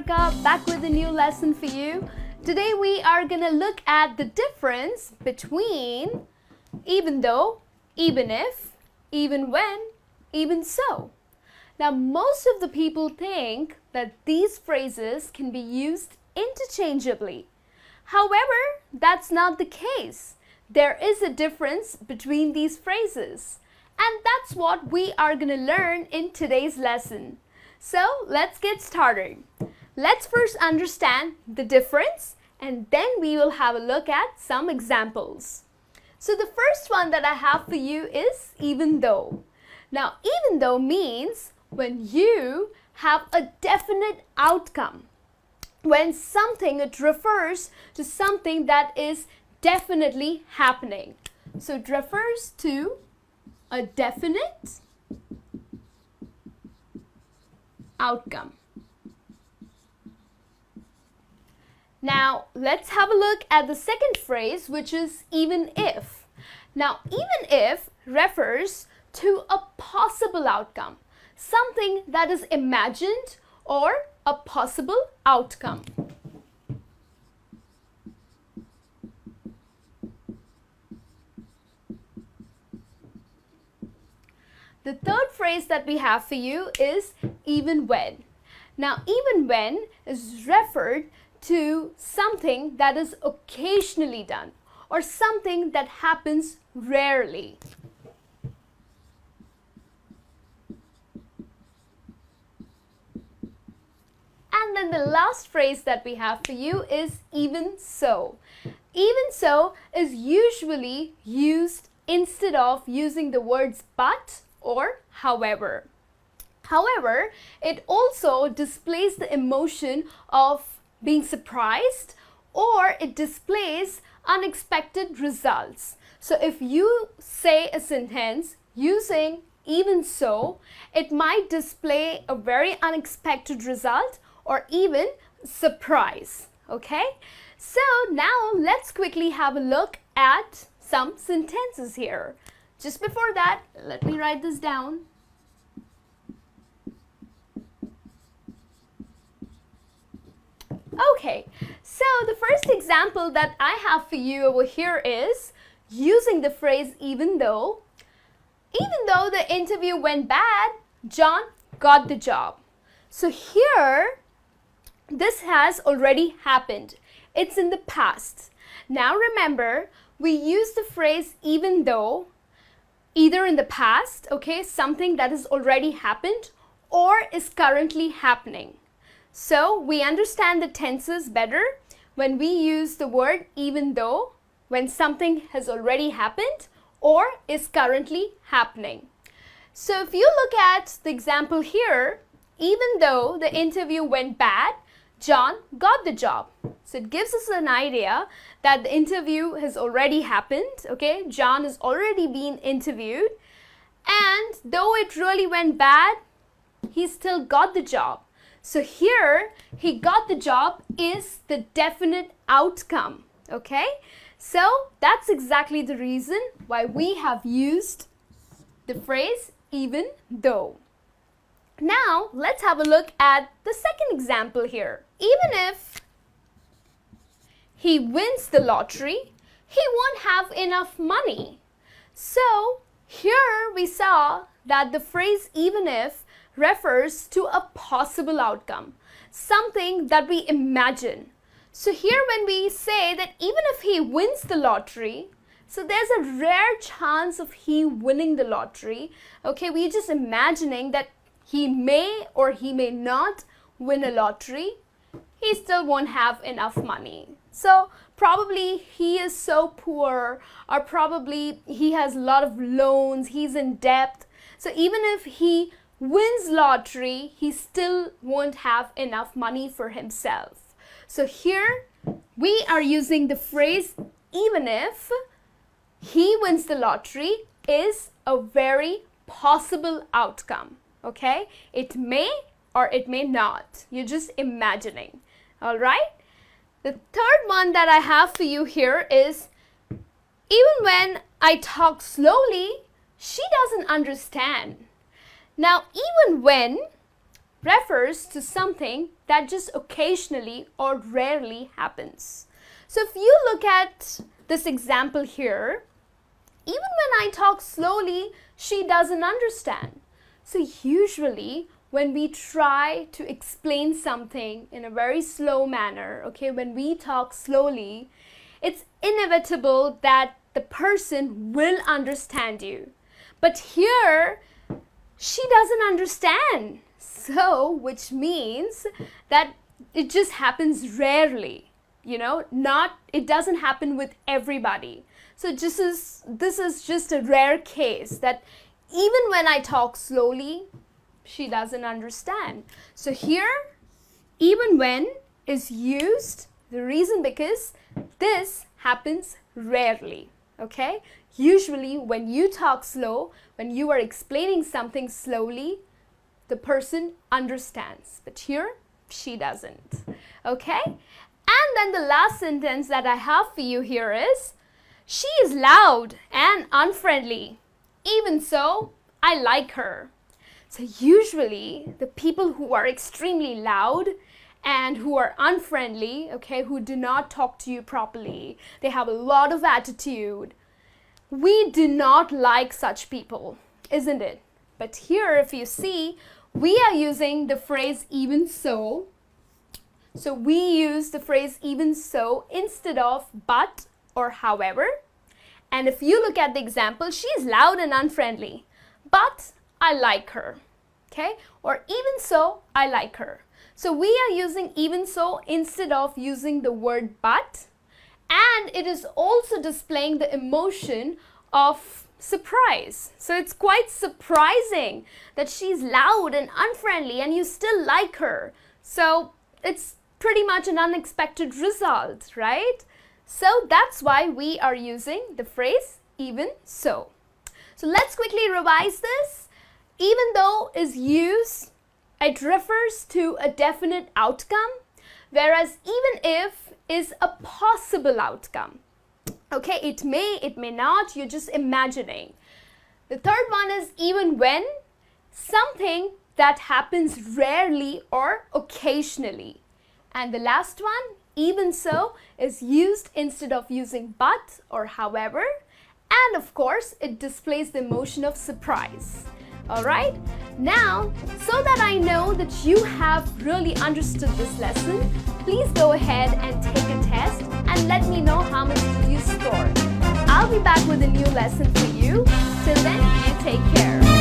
Monica, back with a new lesson for you. Today we are gonna look at the difference between even though, even if, even when, even so. Now most of the people think that these phrases can be used interchangeably. However, that's not the case. There is a difference between these phrases. And that's what we are going to learn in today's lesson. So let's get started. Let's first understand the difference and then we will have a look at some examples. So the first one that I have for you is even though. Now even though means when you have a definite outcome. When something, it refers to something that is definitely happening. So it refers to a definite outcome. Now let's have a look at the second phrase, which is even if. Now even if refers to a possible outcome, something that is imagined or a possible outcome. The third phrase that we have for you is even when. Now even when is referred to something that is occasionally done or something that happens rarely. And then the last phrase that we have for you is even so. Even so is usually used instead of using the words but or however. However, it also displays the emotion of being surprised or it displays unexpected results. So if you say a sentence using even so, it might display a very unexpected result or even surprise. Okay? So now let's quickly have a look at some sentences here. Just before that, let me write this down. Okay, so the first example that I have for you over here is using the phrase even though. Even though the interview went bad, John got the job. So here, this has already happened. It's in the past. Now remember, we use the phrase even though either in the past, okay, something that has already happened or is currently happening. So we understand the tenses better when we use the word even though when something has already happened or is currently happening. So if you look at the example here, even though the interview went bad, John got the job. So it gives us an idea that the interview has already happened, okay? John has already been interviewed and though it really went bad, he still got the job. So here, he got the job is the definite outcome, okay? So that's exactly the reason why we have used the phrase even though. Now, let's have a look at the second example here. Even if he wins the lottery, he won't have enough money. So, here we saw that the phrase even if refers to a possible outcome, something that we imagine. So here when we say that even if he wins the lottery, so there's a rare chance of he winning the lottery. Okay, we're just imagining that he may or he may not win a lottery. He still won't have enough money. So probably he is so poor or probably he has a lot of loans, he's in debt. So even if he wins lottery, he still won't have enough money for himself. So here we are using the phrase even if he wins the lottery is a very possible outcome. Okay, it may or it may not. You're just imagining. All right. The third one that I have for you here is even when I talk slowly, she doesn't understand. Now, even when refers to something that just occasionally or rarely happens. So if you look at this example here, even when I talk slowly, she doesn't understand. So usually when we try to explain something in a very slow manner, okay, when we talk slowly, it's inevitable that the person will understand you. But here, she doesn't understand. So, which means that it just happens rarely, it doesn't happen with everybody. So this is just a rare case that even when I talk slowly, she doesn't understand. So here, even when is used, the reason because this happens rarely, okay? Usually when you talk slow, when you are explaining something slowly, the person understands. But here, she doesn't, okay? And then the last sentence that I have for you here is, she is loud and unfriendly. Even so, I like her. So usually, the people who are extremely loud and who are unfriendly, okay, who do not talk to you properly, they have a lot of attitude. We do not like such people, isn't it? But here, if you see, we are using the phrase even so. So we use the phrase even so instead of but or however. And if you look at the example, she is loud and unfriendly, but I like her, okay? Or even so, I like her. So we are using even so instead of using the word but, and it is also displaying the emotion of surprise. So it's quite surprising that she's loud and unfriendly and you still like her. So it's pretty much an unexpected result, right? So that's why we are using the phrase even so. So let's quickly revise this. Even though is used, it refers to a definite outcome, whereas even if is a possible outcome. Okay, it may not, you're just imagining. The third one is even when, something that happens rarely or occasionally. And the last one, even so, is used instead of using but or however. And of course, it displays the emotion of surprise. Alright, now, so that I know that you have really understood this lesson, please go ahead and take a test and let me know how much did you score. I'll be back with a new lesson for you. Till then, you take care.